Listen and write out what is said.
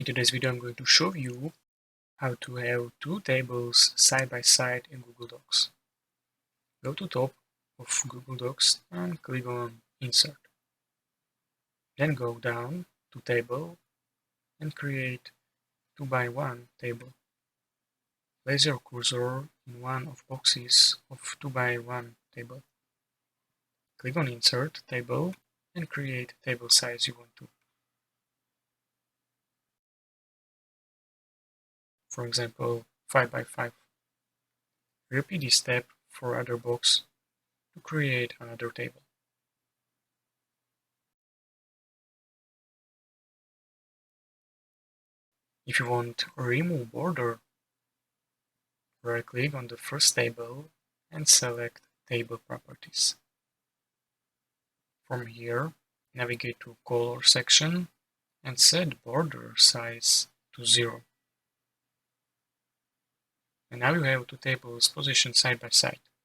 In today's video, I'm going to show you how to have two tables side by side in Google Docs. Go to top of Google Docs and click on Insert. Then go down to Table and create 2x1 table. Place your cursor in one of boxes of 2x1 table. Click on Insert Table and create table size you want to. For example, 5x5. Repeat this step for other box to create another table. If you want to remove border, right-click on the first table and select Table Properties. From here, navigate to Color section and set border size to 0. And now you have two tables positioned side by side.